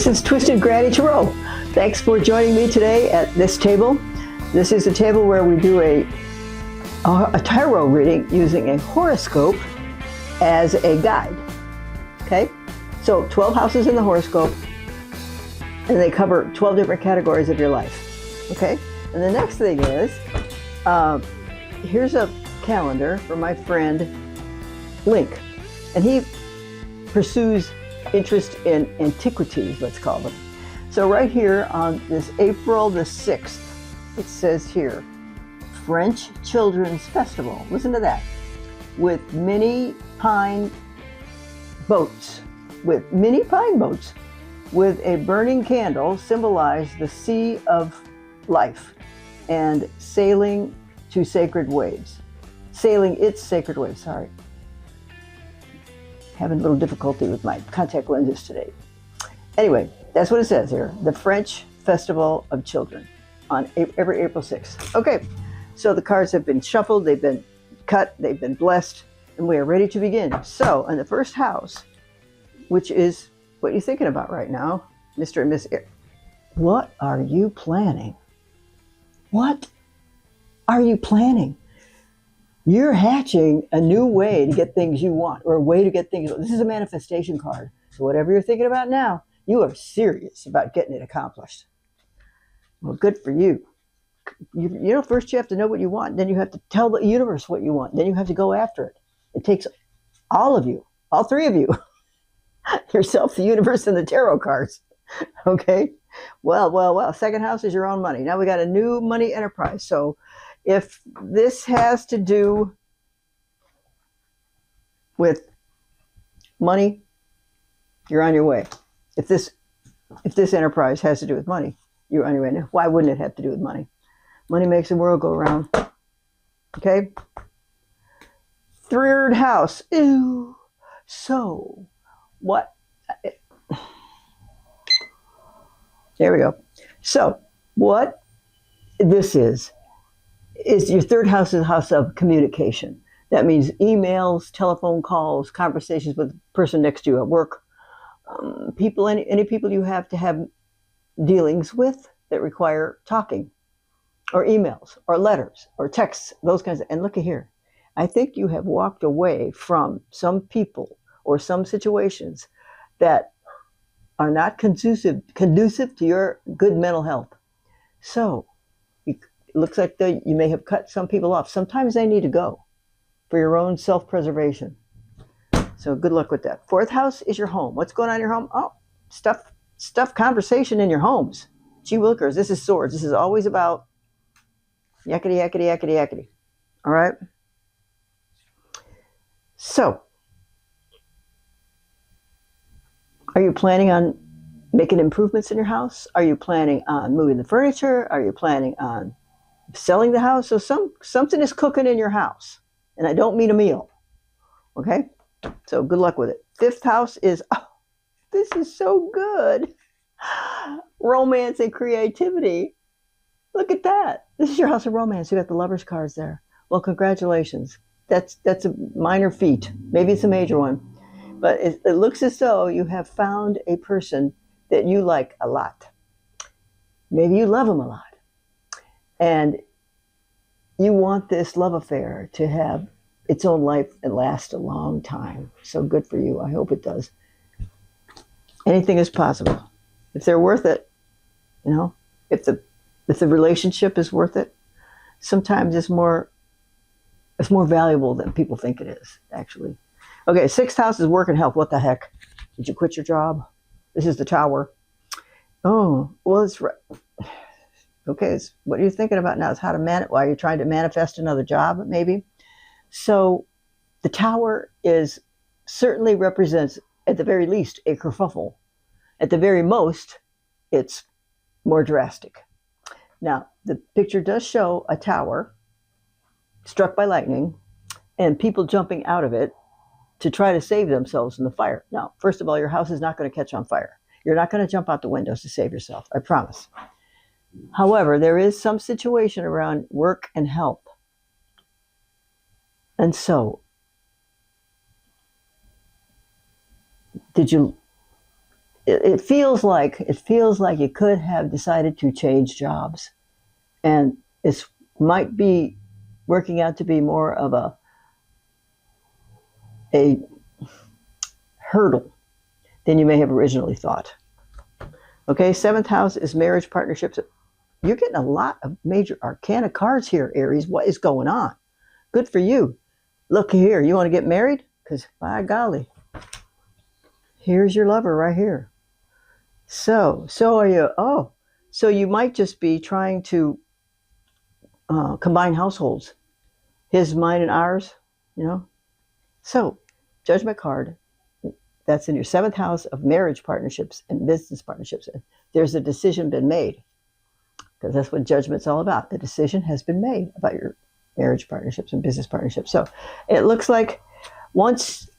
This is Twisted Granny Tarot. Thanks for joining me today at this table. This is a table where we do a tarot reading using a horoscope as a guide. Okay? So 12 houses in the horoscope, and they cover 12 different categories of your life. Okay? And the next thing is, here's a calendar from my friend Link, and he pursues interest in antiquities, let's call them. So right here on this April the 6th, it says here, French Children's Festival. Listen to that. With mini pine boats. With a burning candle symbolize the sea of life and sailing its sacred waves, sorry. Having a little difficulty with my contact lenses today. Anyway, that's what it says here. The French Festival of Children on every April 6th. Okay, so the cards have been shuffled, they've been cut, they've been blessed, and we are ready to begin. So, in the first house, which is what you're thinking about right now, Mr. and Miss Aries, what are you planning? What are you planning? You're hatching a new way to get things you want, or a way to get things. This is a manifestation card. So whatever you're thinking about now, you are serious about getting it accomplished. Well, good for you. You know, first you have to know what you want. Then you have to tell the universe what you want. Then you have to go after it. It takes all of you, all three of you, yourself, the universe, and the tarot cards. Okay? Well. Second house is your own money. Now we got a new money enterprise. So if this has to do with money, you're on your way. If this enterprise has to do with money, you're on your way. Now, why wouldn't it have to do with money? Money makes the world go round. Okay? Third house. Ew. So, what? There we go. So, what this is your third house is a house of communication. That means emails, telephone calls, conversations with the person next to you at work, people, any people you have to have dealings with that require talking, or emails, or letters, or texts, those kinds of. And look at here. I think you have walked away from some people or some situations that are not conducive to your good mental health. So, it looks like you may have cut some people off. Sometimes they need to go for your own self-preservation. So good luck with that. Fourth house is your home. What's going on in your home? Oh, stuff conversation in your homes. Gee willikers, this is swords. This is always about yakety. All right? So, are you planning on making improvements in your house? Are you planning on moving the furniture? Are you planning on selling the house? So something is cooking in your house. And I don't mean a meal. Okay? So good luck with it. Fifth house is, oh, this is so good. Romance and creativity. Look at that. This is your house of romance. You got the lovers cards there. Well, congratulations. That's a minor feat. Maybe it's a major one. But it looks as though you have found a person that you like a lot. Maybe you love him a lot. And you want this love affair to have its own life and last a long time. So good for you. I hope it does. Anything is possible. If they're worth it, you know, if the relationship is worth it, sometimes it's more valuable than people think it is, actually. Okay, sixth house is work and health. What the heck? Did you quit your job? This is the Tower. Oh, well, it's right. Okay, what are you thinking about now? Is how to why you're trying to manifest another job, maybe? So the Tower certainly represents, at the very least, a kerfuffle. At the very most, it's more drastic. Now, the picture does show a tower struck by lightning and people jumping out of it to try to save themselves from the fire. Now, first of all, your house is not going to catch on fire. You're not going to jump out the windows to save yourself, I promise. However, there is some situation around work and health. And so, it feels like you could have decided to change jobs, and it might be working out to be more of a hurdle than you may have originally thought. Okay, seventh house is marriage, partnerships. You're getting a lot of major arcana cards here, Aries. What is going on? Good for you. Look here, you want to get married? Because by golly, here's your lover right here. So are you? Oh, so you might just be trying to combine households, his, mine, and ours. You know. So, Judgment card. That's in your seventh house of marriage partnerships and business partnerships. There's a decision been made, because that's what Judgment's all about. The decision has been made about your marriage partnerships and business partnerships. So it looks like once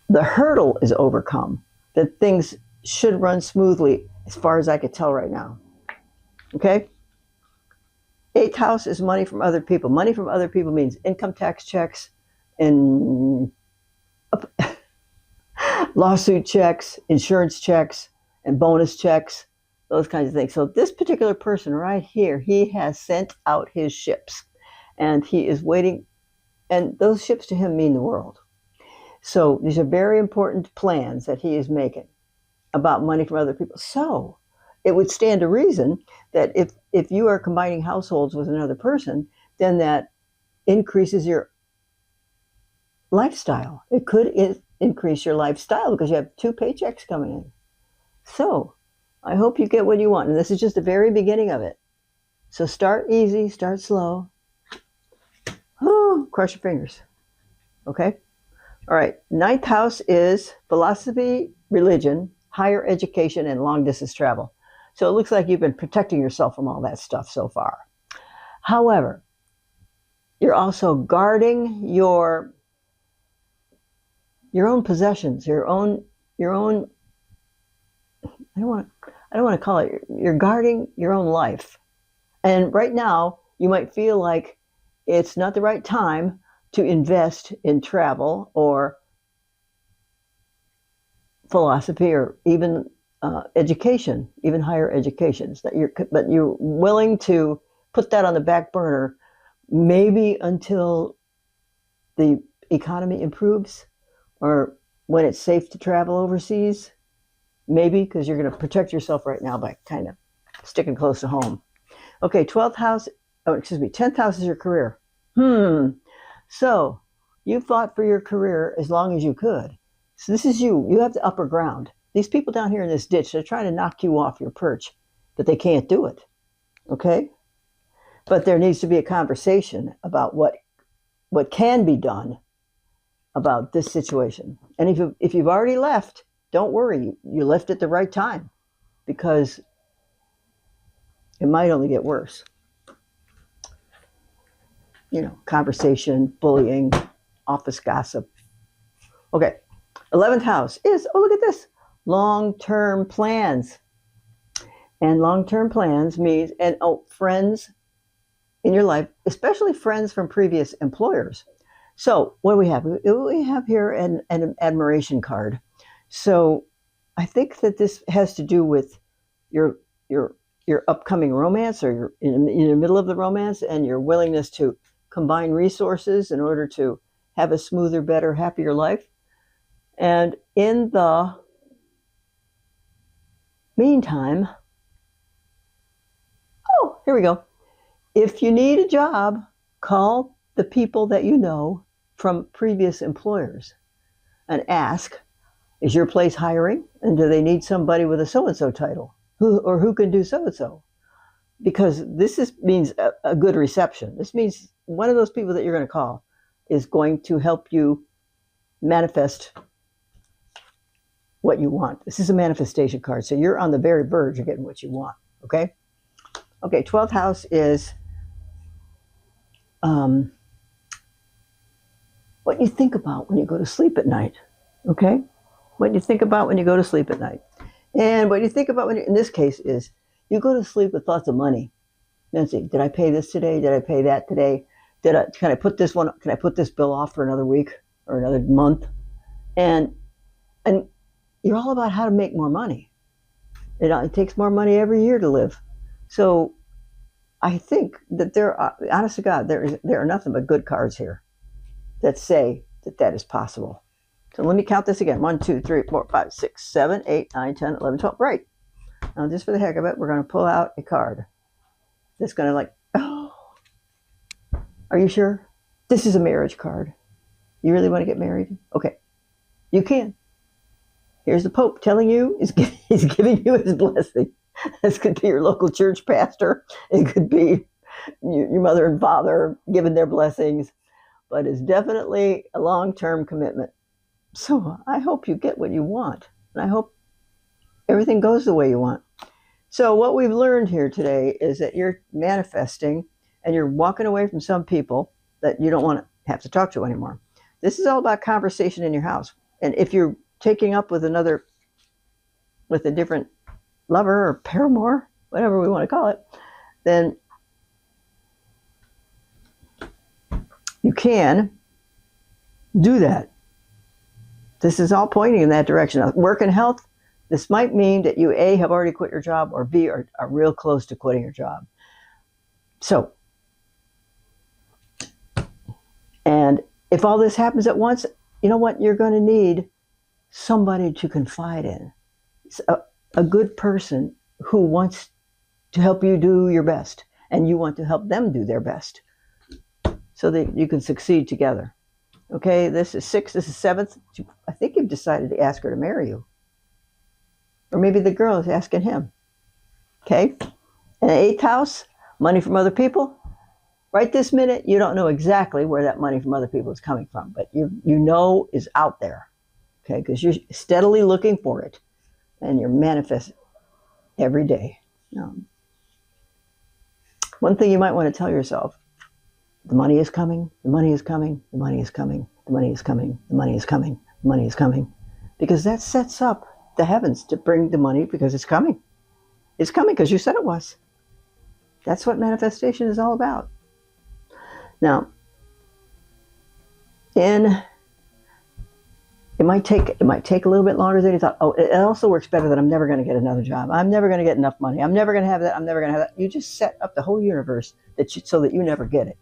the hurdle is overcome, that things should run smoothly as far as I could tell right now. Okay? Eighth house is money from other people. Money from other people means income tax checks and lawsuit checks, insurance checks, and bonus checks, those kinds of things. So this particular person right here, he has sent out his ships, and he is waiting, and those ships to him mean the world. So these are very important plans that he is making about money from other people. So it would stand to reason that if you are combining households with another person, then that increases your lifestyle. It could increase your lifestyle because you have 2 paychecks coming in. So I hope you get what you want. And this is just the very beginning of it. So start easy, start slow. Oh, cross your fingers. Okay? All right. Ninth house is philosophy, religion, higher education, and long distance travel. So it looks like you've been protecting yourself from all that stuff so far. However, you're also guarding your own possessions, your own I don't want to call it, you're guarding your own life. And right now, you might feel like it's not the right time to invest in travel or philosophy or even education, even higher educations. But you're willing to put that on the back burner, maybe until the economy improves, or when it's safe to travel overseas, maybe, because you're going to protect yourself right now by kind of sticking close to home. Okay, 10th house is your career. So you fought for your career as long as you could. So this is you. You have the upper ground. These people down here in this ditch, they're trying to knock you off your perch, but they can't do it. Okay? But there needs to be a conversation about what can be done about this situation. And if you've already left, don't worry. You left at the right time, because it might only get worse. You know, conversation, bullying, office gossip. Okay. 11th house is, oh, look at this, long-term plans. And long-term plans means, friends in your life, especially friends from previous employers. So what do we have? We have here an admiration card. So I think that this has to do with your upcoming romance, or you're in the middle of the romance, and your willingness to combine resources in order to have a smoother, better, happier life. And in the meantime, oh, here we go. If you need a job, call the people that you know from previous employers and ask, is your place hiring? And do they need somebody with a so-and-so title? Who can do so-and-so? Because this means a good reception. This means one of those people that you're going to call is going to help you manifest what you want. This is a manifestation card. So you're on the very verge of getting what you want. Okay? Okay, 12th house is what you think about when you go to sleep at night. Okay? What you think about when you go to sleep at night. And what you think about in this case is, you go to sleep with thoughts of money. Nancy, did I pay this today? Did I pay that today? Can I put this bill off for another week or another month? And you're all about how to make more money. It takes more money every year to live. So I think that there are, honest to God, there are nothing but good cards here that say that that is possible. So let me count this again. 1, 2, 3, 4, 5, 6, 7, 8, 9, 10, 11, 12. Right. Now, just for the heck of it, we're going to pull out a card that's going to like, oh, are you sure? This is a marriage card. You really want to get married? Okay. You can. Here's the Pope telling you, he's giving you his blessing. This could be your local church pastor. It could be your mother and father giving their blessings. But it's definitely a long-term commitment. So I hope you get what you want. And I hope everything goes the way you want. So what we've learned here today is that you're manifesting and you're walking away from some people that you don't want to have to talk to anymore. This is all about conversation in your house. And if you're taking up with a different lover or paramour, whatever we want to call it, then you can do that. This is all pointing in that direction. Now, work and health, this might mean that you A, have already quit your job, or B, are real close to quitting your job. So, and if all this happens at once, you know what? You're going to need somebody to confide in. A good person who wants to help you do your best, and you want to help them do their best so that you can succeed together. Okay, this is 6, this is 7th. I think you've decided to ask her to marry you. Or maybe the girl is asking him. Okay, and the 8th house, money from other people. Right this minute, you don't know exactly where that money from other people is coming from, but you know is out there. Okay, because you're steadily looking for it, and you're manifesting every day. One thing you might want to tell yourself: the money is coming, the money is coming, the money is coming, the money is coming, the money is coming, the money is coming. Because that sets up the heavens to bring the money because it's coming. It's coming because you said it was. That's what manifestation is all about. Now, it might take a little bit longer than you thought. Oh, it also works better that I'm never going to get another job. I'm never going to get enough money. I'm never going to have that. I'm never going to have that. You just set up the whole universe so that you never get it.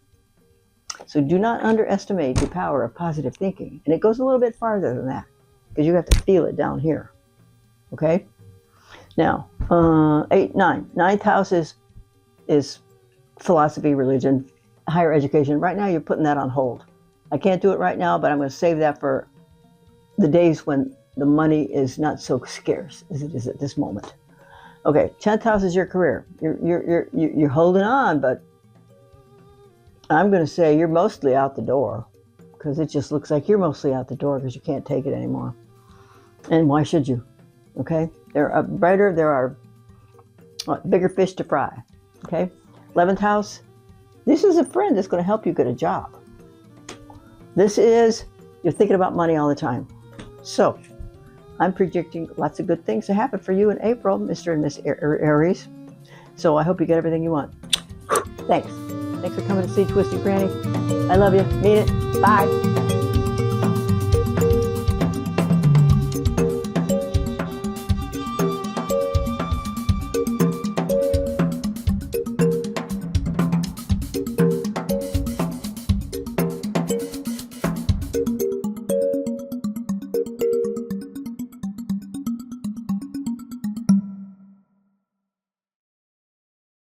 So do not underestimate the power of positive thinking. And it goes a little bit farther than that because you have to feel it down here. Okay? Now, 8, 9. 9th house is philosophy, religion, higher education. Right now, you're putting that on hold. I can't do it right now, but I'm going to save that for the days when the money is not so scarce as it is at this moment. Okay, 10th house is your career. You're holding on, but I'm going to say you're mostly out the door because it just looks like you're mostly out the door because you can't take it anymore. And why should you? Okay, there are bigger fish to fry. Okay, 11th house. This is a friend that's going to help you get a job. You're thinking about money all the time. So, I'm predicting lots of good things to happen for you in April, Mr. and Miss Aries. So I hope you get everything you want. Thanks. Thanks for coming to see Twisted Granny. I love you. Mean it. Bye.